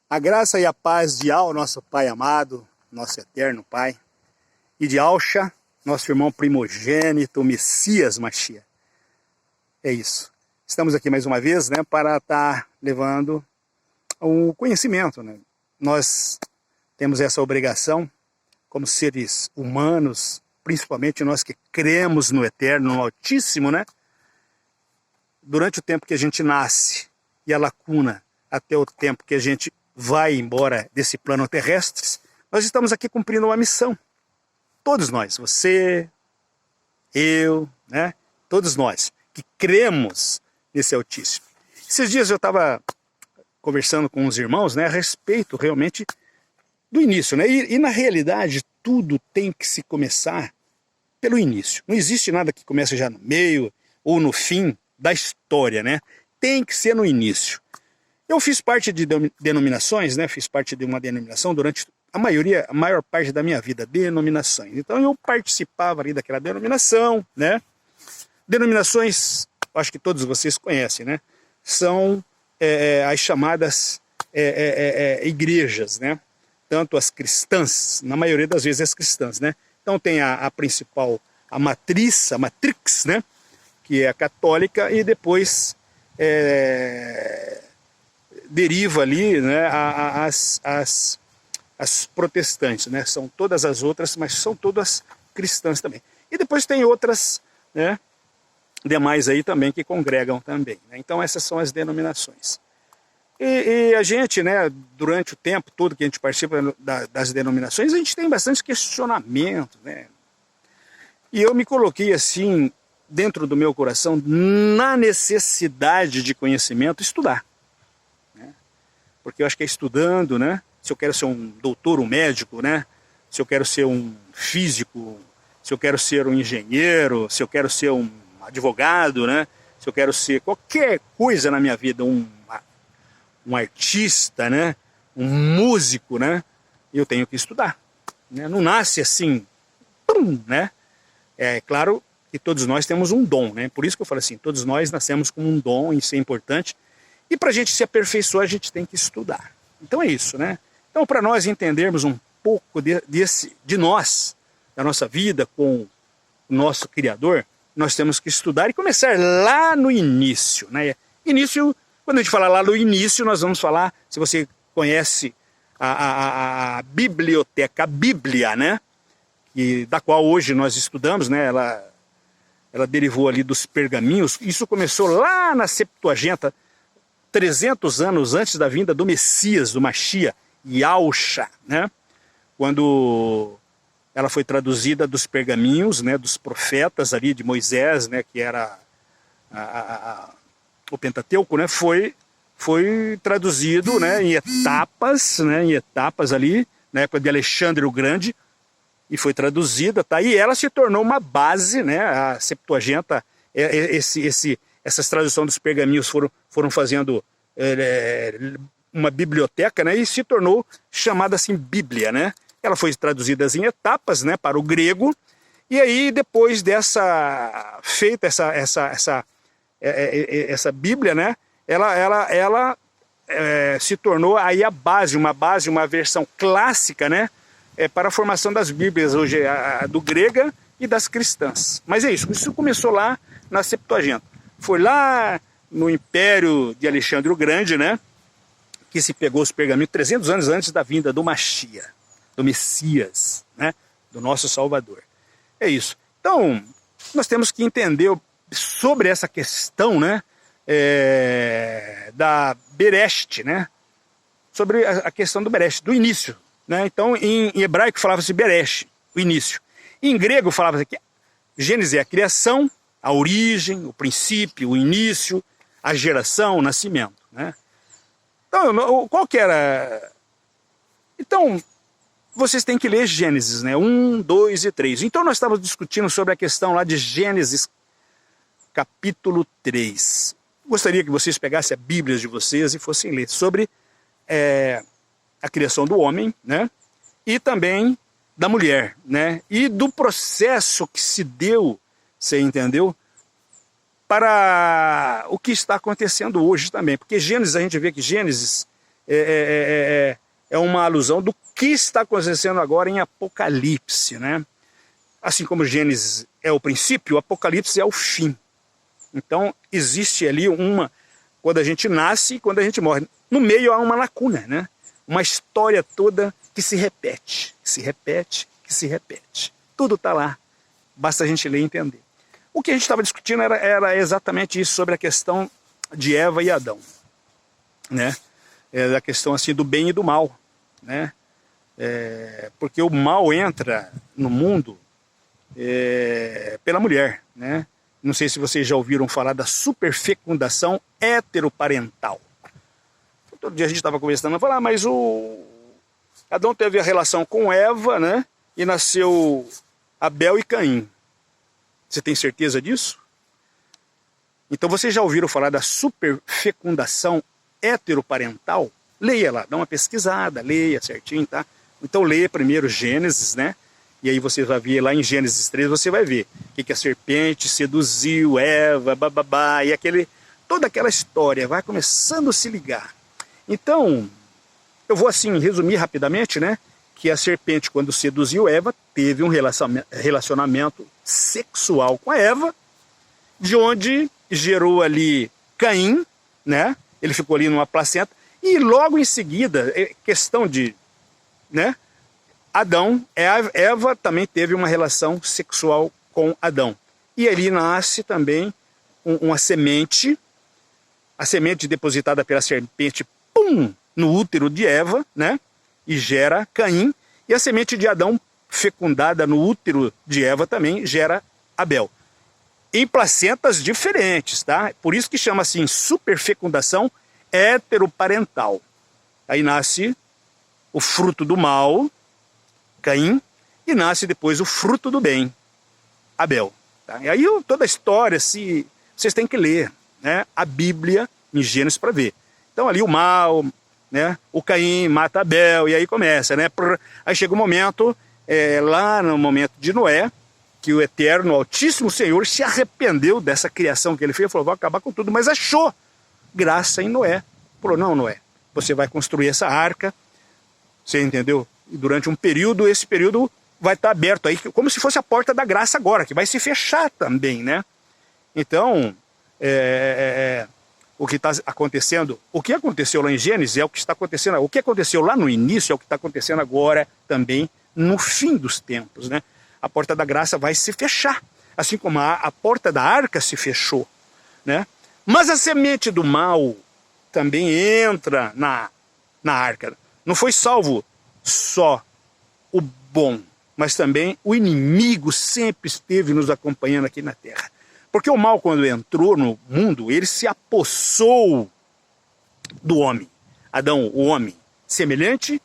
A graça e a paz de Al, nosso Pai amado, nosso eterno Pai, e de Alcha, nosso irmão primogênito, Messias Machia. É isso. Estamos aqui mais uma vez, né, para estar levando o conhecimento, né? Nós temos essa obrigação, como seres humanos, principalmente nós que cremos no Eterno, no Altíssimo, né? Durante o tempo que a gente nasce e a lacuna até o tempo que a gente vai embora desse plano terrestre, nós estamos aqui cumprindo uma missão. Todos nós, você, eu, né? Todos nós que cremos nesse Altíssimo. Esses dias eu estava conversando com uns irmãos, né, a respeito realmente do início, né? E na realidade tudo tem que se começar pelo início. Não existe nada que comece já no meio ou no fim da história, né? Tem que ser no início. Eu fiz parte de denominações, né? Fiz parte de uma denominação durante a maior parte da minha vida, denominações. Então eu participava ali daquela denominação, né? Denominações, acho que todos vocês conhecem, né? São as chamadas igrejas, né? Tanto as cristãs, na maioria das vezes as cristãs, né? Então tem a principal, a matrix, né? Que é a católica, e depois deriva ali, né, as protestantes, né? São todas as outras, mas são todas cristãs também. E depois tem outras, né, demais aí também que congregam também, né? Então essas são as denominações. E a gente, né, durante o tempo todo que a gente participa das denominações, a gente tem bastante questionamento, né? E eu me coloquei assim, dentro do meu coração, na necessidade de conhecimento, estudar, né? Porque eu acho que é estudando, né? Se eu quero ser um doutor, um médico, né? Se eu quero ser um físico, se eu quero ser um engenheiro, se eu quero ser um advogado, né? Se eu quero ser qualquer coisa na minha vida, um artista, né? Um músico, né? Eu tenho que estudar, né? Não nasce assim, né? É claro que todos nós temos um dom, né? Por isso que eu falo assim, todos nós nascemos com um dom, isso é importante. E para a gente se aperfeiçoar, a gente tem que estudar. Então é isso, né? Então para nós entendermos um pouco de nós, da nossa vida com o nosso Criador, nós temos que estudar e começar lá no início, né? Início, quando a gente fala lá no início, nós vamos falar, se você conhece a biblioteca, a Bíblia, né? Da qual hoje nós estudamos, né? Ela derivou ali dos pergaminhos. Isso começou lá na Septuaginta, 300 anos antes da vinda do Messias, do Machia, Yahusha, né? Quando ela foi traduzida dos pergaminhos, né, dos profetas ali de Moisés, né, que era o Pentateuco, né, foi traduzido, né, em etapas ali, na época de Alexandre o Grande, e foi traduzida, tá? E ela se tornou uma base, né? A Septuaginta, essas traduções dos pergaminhos foram fazendo uma biblioteca, né? E se tornou chamada assim Bíblia, né? Ela foi traduzida em etapas, né? Para o grego, e aí depois feita essa Bíblia, né? Ela se tornou aí uma versão clássica, né? Para a formação das Bíblias, hoje do grega e das cristãs. Mas é isso começou lá na Septuaginta. Foi lá no Império de Alexandre o Grande, né, que se pegou os pergaminhos 300 anos antes da vinda do Machia, do Messias, né, do nosso Salvador. É isso. Então, nós temos que entender sobre essa questão, né, da Bereshit, né, sobre a questão do Bereshit, do início. Né? Então, em hebraico falava-se Beresh, o início. Em grego falava-se que Gênesis é a criação, a origem, o princípio, o início, a geração, o nascimento. Né? Então, qual que era? Então, vocês têm que ler Gênesis, né? 1, 2 e 3. Então, nós estávamos discutindo sobre a questão lá de Gênesis, capítulo 3. Gostaria que vocês pegassem a Bíblia de vocês e fossem ler sobre a criação do homem, né? E também da mulher, né? E do processo que se deu, você entendeu? Para o que está acontecendo hoje também. Porque Gênesis, a gente vê que Gênesis é uma alusão do que está acontecendo agora em Apocalipse, né? Assim como Gênesis é o princípio, o Apocalipse é o fim. Então, existe ali quando a gente nasce e quando a gente morre. No meio há uma lacuna, né? Uma história toda que se repete, que se repete, que se repete. Tudo está lá, basta a gente ler e entender. O que a gente estava discutindo era exatamente isso, sobre a questão de Eva e Adão, né? A questão assim do bem e do mal, né? Porque o mal entra no mundo pela mulher, né? Não sei se vocês já ouviram falar da superfecundação heteroparental. Todo dia a gente estava conversando, falar, mas o Adão teve a relação com Eva, né? E nasceu Abel e Caim. Você tem certeza disso? Então vocês já ouviram falar da superfecundação heteroparental? Leia lá, dá uma pesquisada, leia certinho, tá? Então leia primeiro Gênesis, né? E aí você vai ver lá em Gênesis 3, você vai ver o que a serpente seduziu Eva, bababá, e toda aquela história vai começando a se ligar. Então, eu vou assim resumir rapidamente, né? Que a serpente, quando seduziu Eva, teve um relacionamento sexual com a Eva, de onde gerou ali Caim, né? Ele ficou ali numa placenta, e logo em seguida, questão de, né? Adão, Eva também teve uma relação sexual com Adão. E ali nasce também uma semente, a semente depositada pela serpente, pum, no útero de Eva, né? E gera Caim. E a semente de Adão, fecundada no útero de Eva, também gera Abel. Em placentas diferentes, tá? Por isso que chama assim superfecundação heteroparental. Aí nasce o fruto do mal, Caim, e nasce depois o fruto do bem, Abel. Tá? E aí toda a história, vocês têm que ler, né? A Bíblia em Gênesis para ver. Então ali o mal, né? O Caim mata Abel, e aí começa, né? Aí chega um momento, lá no momento de Noé, que o eterno, altíssimo Senhor se arrependeu dessa criação que ele fez, falou, vou acabar com tudo, mas achou graça em Noé. Falou, não, Noé, você vai construir essa arca, você entendeu? E durante um período, esse período vai estar aberto aí, como se fosse a porta da graça agora, que vai se fechar também, né? Então, o que está acontecendo, o que aconteceu lá em Gênesis é o que está acontecendo, o que aconteceu lá no início é o que está acontecendo agora também no fim dos tempos, né? A porta da graça vai se fechar, assim como a porta da arca se fechou, né? Mas a semente do mal também entra na arca. Não foi salvo só o bom, mas também o inimigo sempre esteve nos acompanhando aqui na terra. Porque o mal, quando entrou no mundo, ele se apossou do homem. Adão, o homem, semelhante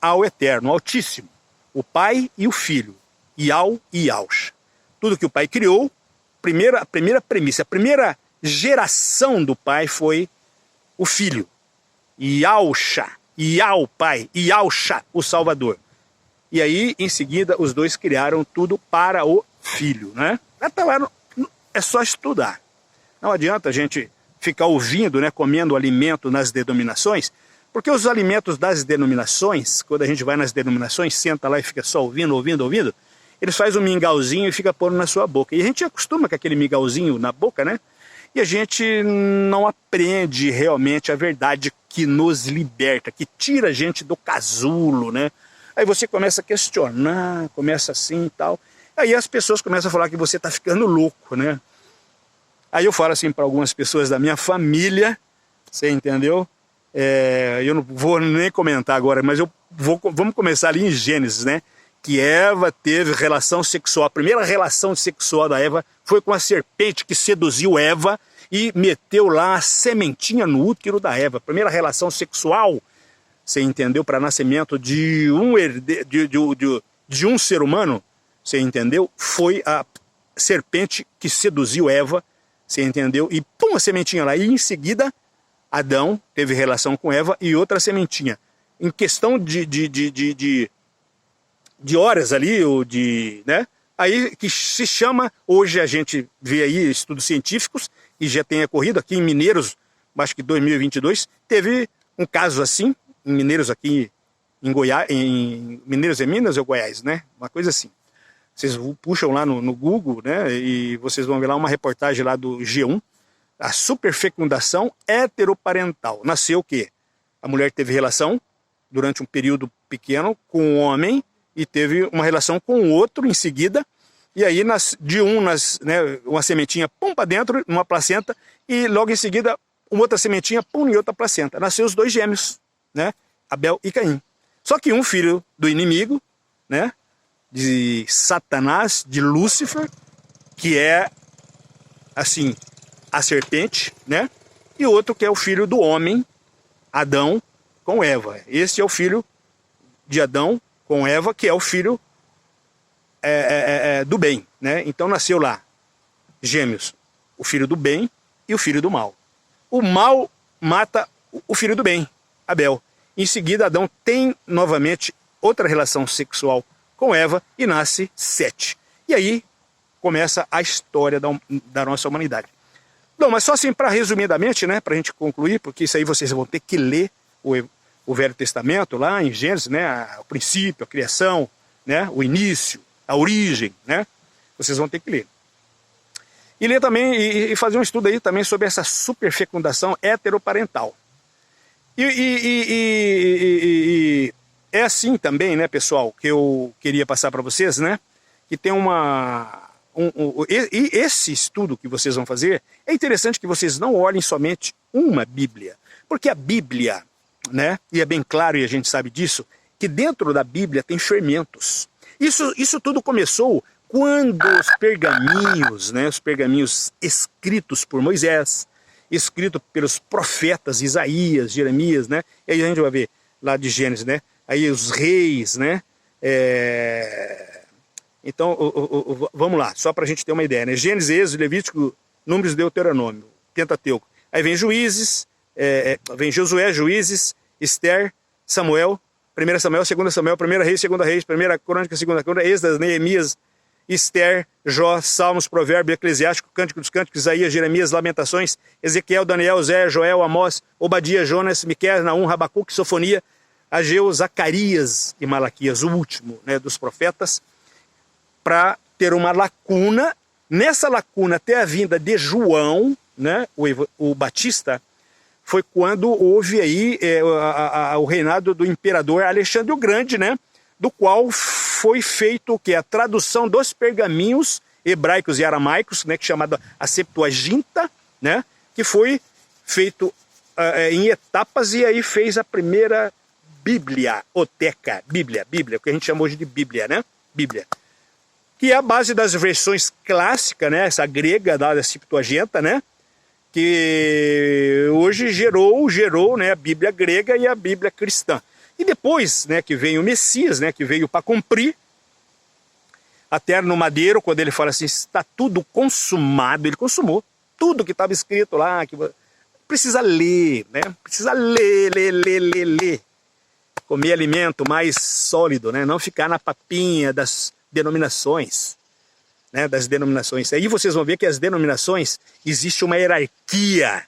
ao Eterno, ao Altíssimo, o Pai e o Filho, Iau e Iauxa. Tudo que o Pai criou, a primeira premissa, a primeira geração do Pai foi o Filho, Iauxa. Iau, Pai, Iauxa, o Salvador. E aí, em seguida, os dois criaram tudo para o Filho, né? É só estudar. Não adianta a gente ficar ouvindo, né, comendo alimento nas denominações, porque os alimentos das denominações, quando a gente vai nas denominações, senta lá e fica só ouvindo, eles fazem um mingauzinho e fica pondo na sua boca. E a gente acostuma com aquele mingauzinho na boca, né? E a gente não aprende realmente a verdade que nos liberta, que tira a gente do casulo, né? Aí você começa a questionar, começa assim e tal. Aí as pessoas começam a falar que você está ficando louco, né? Aí eu falo assim para algumas pessoas da minha família, você entendeu? Eu não vou nem comentar agora, mas vamos começar ali em Gênesis, né? Que Eva teve relação sexual. A primeira relação sexual da Eva foi com a serpente que seduziu Eva e meteu lá a sementinha no útero da Eva. A primeira relação sexual, você entendeu? Para nascimento de um ser humano, você entendeu? Foi a serpente que seduziu Eva, você entendeu? E pum, a sementinha lá. E em seguida, Adão teve relação com Eva e outra sementinha. Em questão de horas ali, ou né? Aí que se chama, hoje a gente vê aí estudos científicos, e já tem ocorrido aqui em Mineiros, acho que 2022, teve um caso assim, em Mineiros aqui, em Goiás, em Mineiros é Minas ou Goiás, né? Uma coisa assim. Vocês puxam lá no Google, né? E vocês vão ver lá uma reportagem lá do G1. A superfecundação heteroparental. Nasceu o quê? A mulher teve relação durante um período pequeno com um homem e teve uma relação com o outro em seguida. E aí, uma sementinha, pum, para dentro, numa placenta, e logo em seguida, uma outra sementinha, pum, em outra placenta. Nasceu os dois gêmeos, né? Abel e Caim. Só que um filho do inimigo, né? De Satanás, de Lúcifer, que é, assim, a serpente, né? E outro que é o filho do homem, Adão, com Eva. Este é o filho de Adão com Eva, que é o filho do bem, né? Então nasceu lá, gêmeos, o filho do bem e o filho do mal. O mal mata o filho do bem, Abel. Em seguida, Adão tem novamente outra relação sexual com Eva e nasce Sete. E aí começa a história da nossa humanidade. Não, mas só assim para resumidamente, né, para a gente concluir, porque isso aí vocês vão ter que ler o Velho Testamento lá em Gênesis, né, o princípio, a criação, né, o início, a origem, né, vocês vão ter que ler. E ler também, e fazer um estudo aí também sobre essa superfecundação heteroparental. E é assim também, né, pessoal, que eu queria passar para vocês, né, que tem esse estudo que vocês vão fazer, é interessante que vocês não olhem somente uma Bíblia, porque a Bíblia, né, e é bem claro e a gente sabe disso, que dentro da Bíblia tem fermentos. Isso tudo começou quando os pergaminhos, né, os pergaminhos escritos por Moisés, escrito pelos profetas Isaías, Jeremias, né, e aí a gente vai ver lá de Gênesis, né, aí os reis, né, então, vamos lá, só para a gente ter uma ideia, né? Gênesis, Êxodo, Levítico, Números, Deuteronômio, Pentateuco. Aí vem Juízes, vem Josué, Juízes, Esther, Samuel, 1 Samuel, 2 Samuel, 1 Reis, 2 Reis, 1 Crônica, 2 Crônica, Êxodo, Neemias, Esther, Jó, Salmos, Provérbios, Eclesiástico, Cântico dos Cânticos, Isaías, Jeremias, Lamentações, Ezequiel, Daniel, Zé, Joel, Amós, Obadia, Jonas, Miqueias, Naum, Rabacuque, Sofonia, Ageu, Zacarias e Malaquias, o último, né, dos profetas, para ter uma lacuna. Nessa lacuna, até a vinda de João, né, o Batista, foi quando houve aí o reinado do imperador Alexandre o Grande, né, do qual foi feito o que? A tradução dos pergaminhos hebraicos e aramaicos, né, que é chamada a Septuaginta, né, que foi feito em etapas, e aí fez a primeira biblioteca, Bíblia, o que a gente chama hoje de Bíblia, né, Bíblia. Que é a base das versões clássicas, né, essa grega da Septuaginta, né, que hoje gerou, né, a Bíblia grega e a Bíblia cristã. E depois, né, que veio o Messias, né, que veio para cumprir, até no madeiro, quando ele fala assim, está tudo consumado, ele consumou tudo que estava escrito lá, que precisa ler, né, precisa ler, comer alimento mais sólido, né, não ficar na papinha das denominações, né, das denominações. Aí vocês vão ver que as denominações, existe uma hierarquia,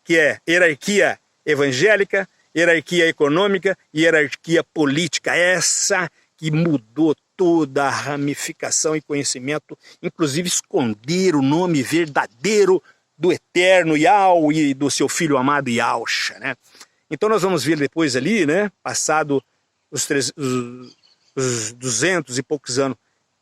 que é hierarquia evangélica, hierarquia econômica e hierarquia política, essa que mudou toda a ramificação e conhecimento, inclusive esconder o nome verdadeiro do eterno Yahweh e do seu filho amado Yahusha, né? Então nós vamos ver depois ali, né, passado os 200 e poucos anos,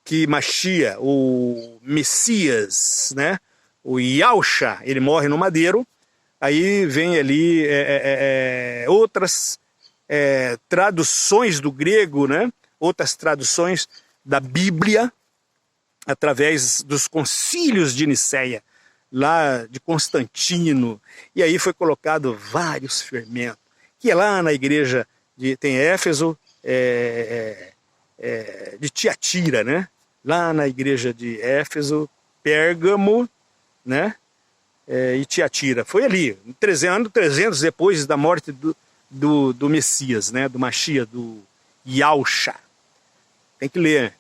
que Machia, o Messias, né, o Yahusha, ele morre no madeiro. Aí vem ali outras traduções do grego, né, outras traduções da Bíblia, através dos concílios de Nicéia, lá de Constantino, e aí foi colocado vários fermentos, que é lá na igreja, tem Éfeso, de Tiatira, né? Lá na igreja de Éfeso, Pérgamo, né? E Tiatira. Foi ali, 300 depois da morte do Messias, né? Do Machia, do Yahusha. Tem que ler.